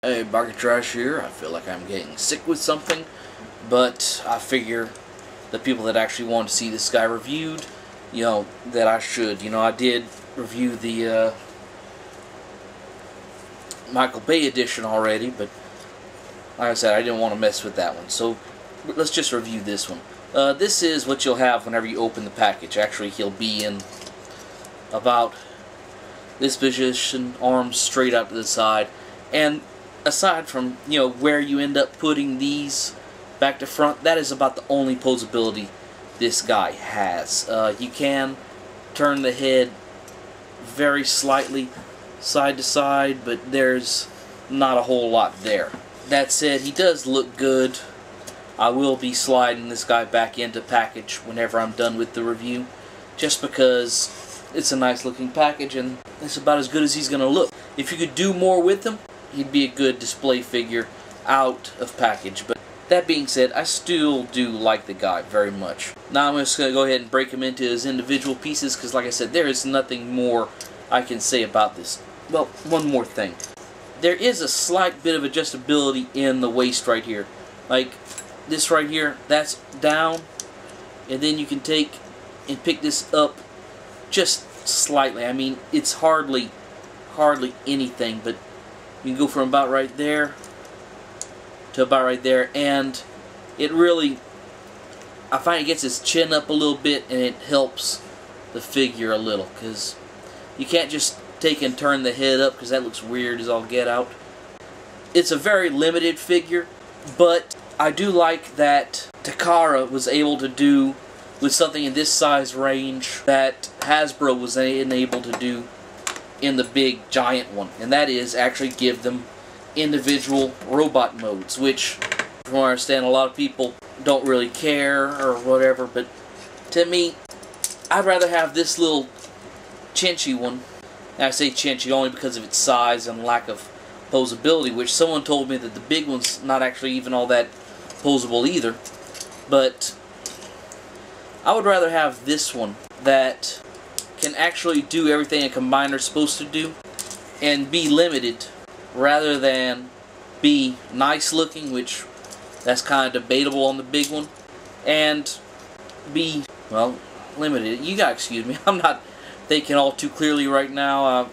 Hey, Bucket Trash here. I feel like I'm getting sick with something, but I figure the people that actually want to see this guy reviewed, that I should. I did review the Michael Bay edition already, but like I said, I didn't want to mess with that one. So let's just review this one. This is what you'll have whenever you open the package. Actually, he'll be in about this position, arms straight out to the side, and aside from where you end up putting these back to front, that is about the only posability this guy has. You can turn the head very slightly side to side, but there's not a whole lot there. That said, he does look good. I will be sliding this guy back into package whenever I'm done with the review, just because it's a nice looking package and it's about as good as he's going to look. If you could do more with him, he'd be a good display figure out of package. But that being said, I still do like the guy very much. Now I'm just going to go ahead and break him into his individual pieces, because like I said, there is nothing more I can say about this. Well, one more thing. There is a slight bit of adjustability in the waist right here. Like this right here, that's down, and then you can take and pick this up just slightly. I mean, it's hardly anything, but you can go from about right there to about right there, and it really, I find it gets his chin up a little bit, and it helps the figure a little, because you can't just take and turn the head up, because that looks weird as all get out. It's a very limited figure, but I do like that Takara was able to do with something in this size range that Hasbro was unable to do in the big giant one, and that is actually give them individual robot modes, which from what I understand a lot of people don't really care or whatever, but to me, I'd rather have this little chinchy one. And I say chinchy only because of its size and lack of posability, which someone told me that the big one's not actually even all that posable either, but I would rather have this one that can actually do everything a combiner's supposed to do and be limited, rather than be nice looking, which that's kind of debatable on the big one, and be, well, limited. You gotta excuse me, I'm not thinking all too clearly right now. I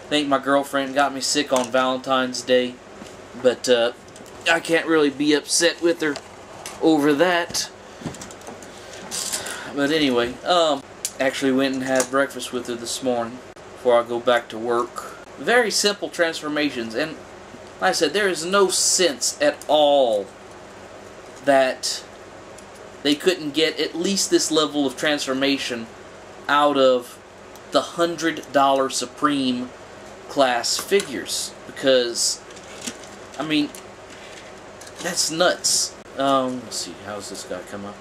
think my girlfriend got me sick on Valentine's Day, but I can't really be upset with her over that. But anyway, actually went and had breakfast with her this morning before I go back to work. Very simple transformations, and like I said, there is no sense at all that they couldn't get at least this level of transformation out of the $100 Supreme class figures, because I mean, that's nuts. Let's see, how's this guy come up?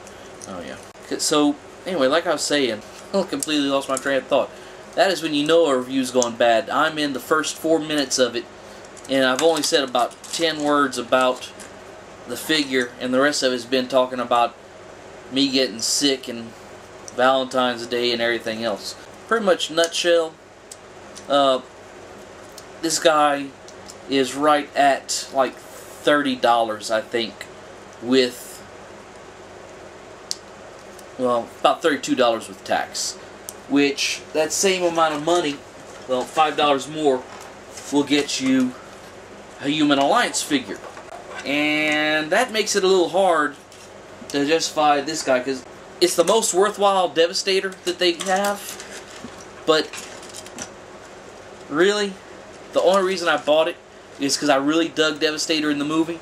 Oh yeah. So anyway, like I was saying, I completely lost my train of thought. That is when you know a review's gone bad. I'm in the first 4 minutes of it, and I've only said about 10 words about the figure, and the rest of it has been talking about me getting sick and Valentine's Day and everything else. Pretty much nutshell, this guy is right at like $30, I think, with, well, about $32 with tax. Which, that same amount of money, well, $5 more, will get you a Human Alliance figure. And that makes it a little hard to justify this guy, because it's the most worthwhile Devastator that they have. But, really, the only reason I bought it is because I really dug Devastator in the movie.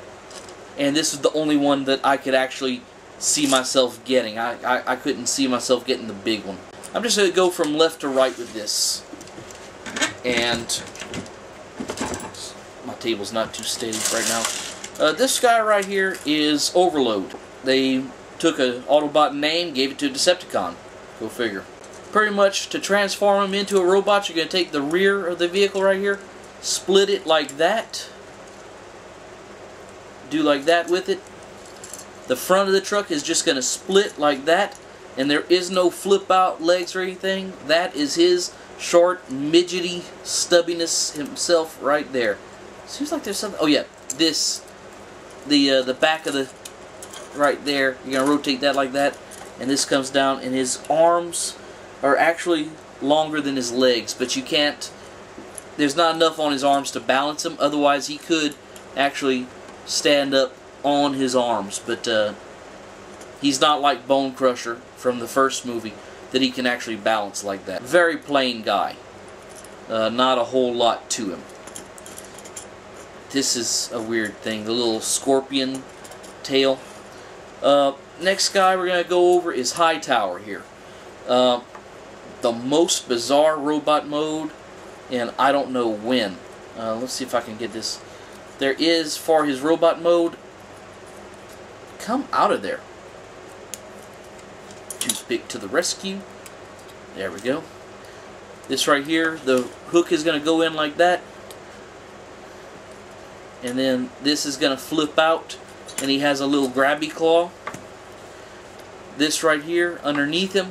And this is the only one that I could actually see myself getting. I couldn't see myself getting the big one. I'm just going to go from left to right with this. And my table's not too steady right now. This guy right here is Overload. They took an Autobot name, gave it to a Decepticon. Go figure. Pretty much, to transform him into a robot, you're going to take the rear of the vehicle right here, split it like that, do like that with it. The front of the truck is just going to split like that, and there is no flip out legs or anything. That is his short, midgety stubbiness himself right there. Seems like there's something. Oh yeah, this, the back of the, right there. You're gonna rotate that like that, and this comes down, and his arms are actually longer than his legs, but you can't. There's not enough on his arms to balance him. Otherwise, he could actually stand up on his arms, but he's not like Bone Crusher from the first movie that he can actually balance like that. Very plain guy. Not a whole lot to him. This is a weird thing. The little scorpion tail. Next guy we're going to go over is Hightower here. The most bizarre robot mode, and I don't know when. Let's see if I can get this. There is, for his robot mode, come out of there. Toothpick to the rescue. There we go. This right here, the hook is going to go in like that. And then this is going to flip out, and he has a little grabby claw. This right here, underneath him,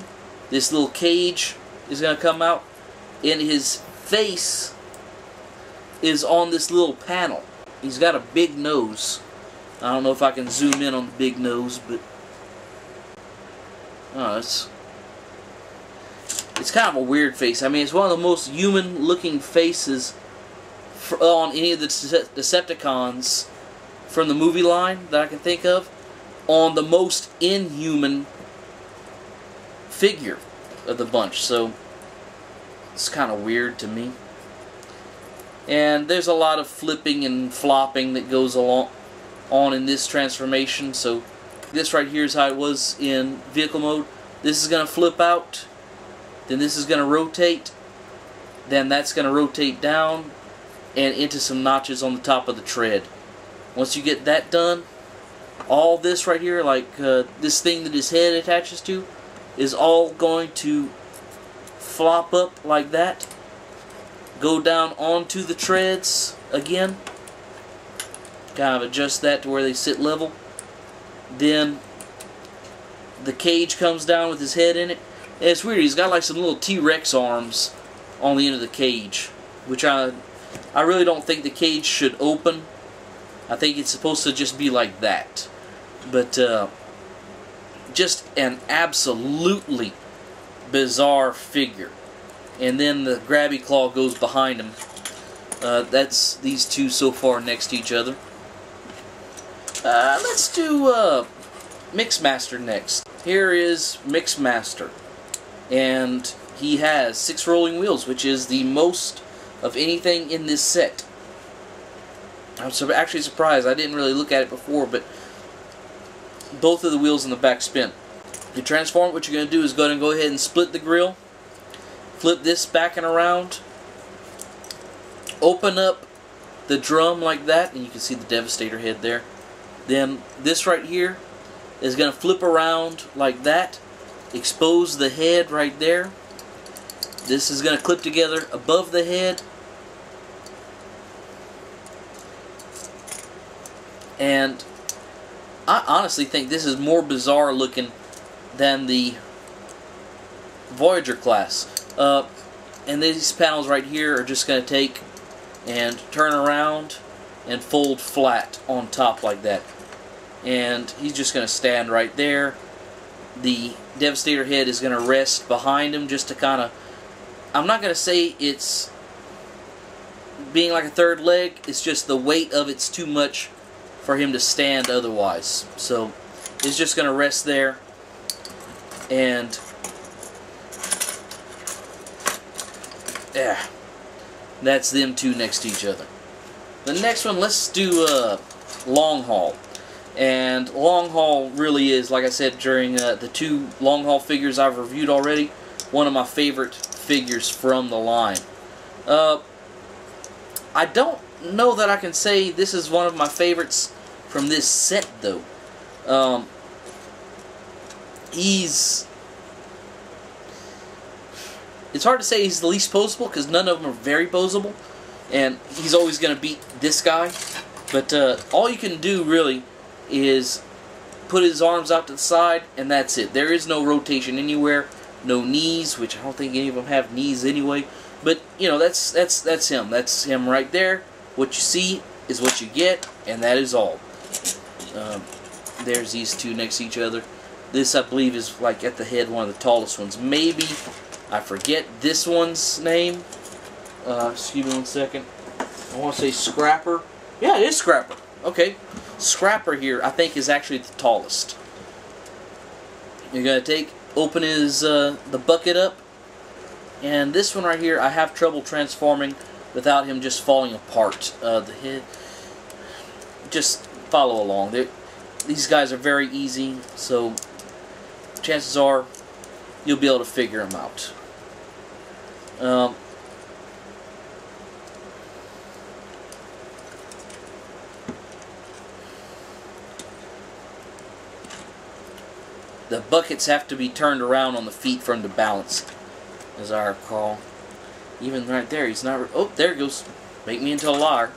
this little cage is going to come out, and his face is on this little panel. He's got a big nose. I don't know if I can zoom in on the big nose, but oh, it's kind of a weird face. I mean, it's one of the most human-looking faces on any of the Decepticons from the movie line that I can think of, on the most inhuman figure of the bunch. So it's kind of weird to me. And there's a lot of flipping and flopping that goes on in this transformation. So this right here is how it was in vehicle mode. This is going to flip out, then this is going to rotate, then that's going to rotate down and into some notches on the top of the tread. Once you get that done, all this right here, like this thing that his head attaches to, is all going to flop up like that, go down onto the treads again, kind of adjust that to where they sit level. Then the cage comes down with his head in it. And it's weird, he's got like some little T-Rex arms on the end of the cage, which I really don't think the cage should open. I think it's supposed to just be like that. But just an absolutely bizarre figure. And then the grabby claw goes behind him. That's these two so far next to each other. Let's do Mixmaster next. Here is Mixmaster. And he has 6 rolling wheels, which is the most of anything in this set. I'm actually surprised. I didn't really look at it before, but both of the wheels in the back spin. You transform it, what you're going to do is go ahead and split the grill. Flip this back and around. Open up the drum like that, and you can see the Devastator head there. Then this right here is going to flip around like that. Expose the head right there. This is going to clip together above the head. And I honestly think this is more bizarre looking than the Voyager class. And these panels right here are just going to take and turn around and fold flat on top like that. And he's just going to stand right there. The Devastator head is going to rest behind him just to kind of... I'm not going to say it's being like a third leg. It's just the weight of it's too much for him to stand otherwise. So it's just going to rest there. And yeah, that's them two next to each other. The next one, let's do Longhaul. And Longhaul really is, like I said during the 2 Longhaul figures I've reviewed already, one of my favorite figures from the line. I don't know that I can say this is one of my favorites from this set, though. It's hard to say he's the least posable, because none of them are very posable, and he's always going to beat this guy. But all you can do, really, is put his arms out to the side, and that's it. There is no rotation anywhere, no knees, which I don't think any of them have knees anyway. But, you know, that's him. That's him right there. What you see is what you get, and that is all. There's these two next to each other. This, I believe, is like at the head, one of the tallest ones. Maybe, I forget this one's name. Excuse me 1 second. I want to say Scrapper. Yeah, it is Scrapper. Okay. Scrapper here, I think, is actually the tallest. You're going to open his, the bucket up. And this one right here, I have trouble transforming without him just falling apart. The head, just follow along. These guys are very easy, so chances are you'll be able to figure them out. The buckets have to be turned around on the feet for him to balance, as I recall. Even right there, he's not... Oh, there it goes. Make me into a liar.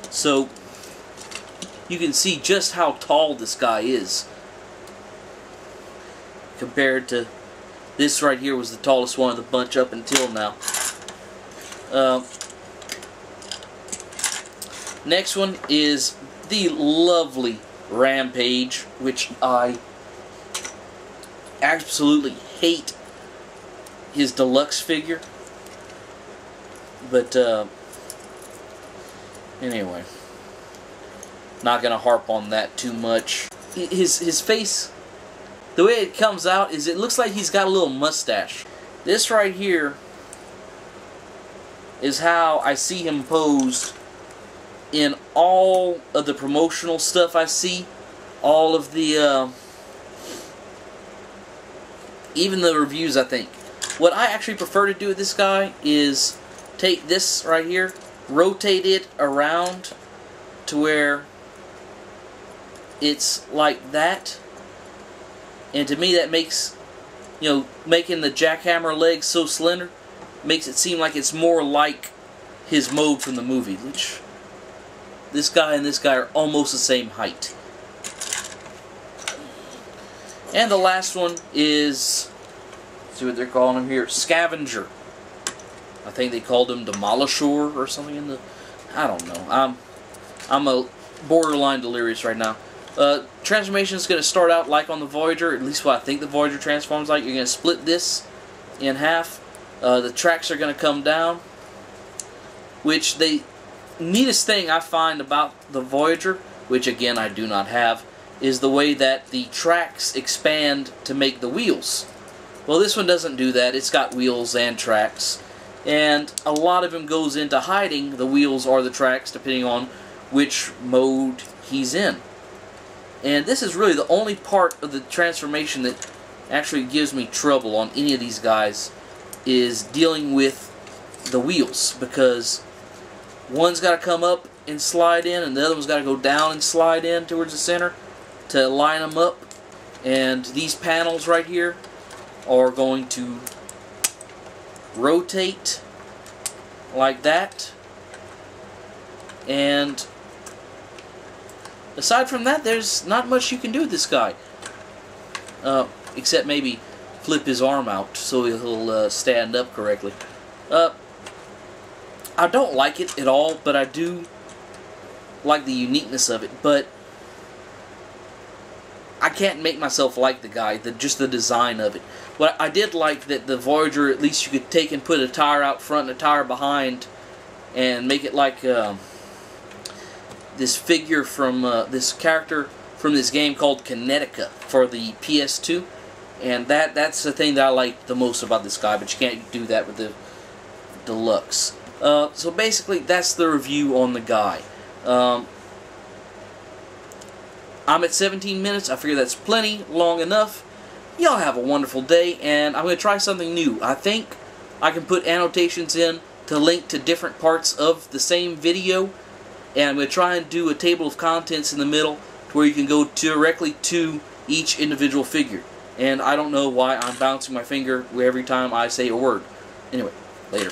So, you can see just how tall this guy is. Compared to... This right here was the tallest one of the bunch up until now. Next one is the lovely Rampage, which I absolutely hate his deluxe figure. But, anyway. Not gonna harp on that too much. His face, the way it comes out is it looks like he's got a little mustache. This right here is how I see him posed in all of the promotional stuff I see. All of the, even the reviews, I think. What I actually prefer to do with this guy is take this right here, rotate it around to where it's like that. And to me that makes, you know, making the jackhammer legs so slender, makes it seem like it's more like his mode from the movie, which this guy and this guy are almost the same height. And the last one is, let's see what they're calling him here, Scavenger. I think they called him Demolisher or something in the... I don't know. I'm a borderline delirious right now. Transformation is going to start out like on the Voyager, at least what I think the Voyager transforms like. You're going to split this in half. The tracks are going to come down. Which the neatest thing I find about the Voyager, which again I do not have, is the way that the tracks expand to make the wheels. Well, this one doesn't do that. It's got wheels and tracks. And a lot of him goes into hiding the wheels or the tracks, depending on which mode he's in. And this is really the only part of the transformation that actually gives me trouble on any of these guys, is dealing with the wheels. Because one's got to come up and slide in, and the other one's got to go down and slide in towards the center to line them up. And these panels right here are going to rotate like that. And aside from that, there's not much you can do with this guy. Except maybe flip his arm out so he'll stand up correctly. I don't like it at all, but I do like the uniqueness of it. But I can't make myself like the guy, just the design of it. But I did like that the Voyager, at least you could take and put a tire out front and a tire behind and make it like this figure from this character from this game called Kinetica for the PS2. And that's the thing that I like the most about this guy, but you can't do that with the Deluxe. So basically, that's the review on the guy. I'm at 17 minutes. I figure that's plenty long enough. Y'all have a wonderful day, and I'm going to try something new. I think I can put annotations in to link to different parts of the same video, and I'm going to try and do a table of contents in the middle to where you can go directly to each individual figure. And I don't know why I'm bouncing my finger every time I say a word. Anyway, later.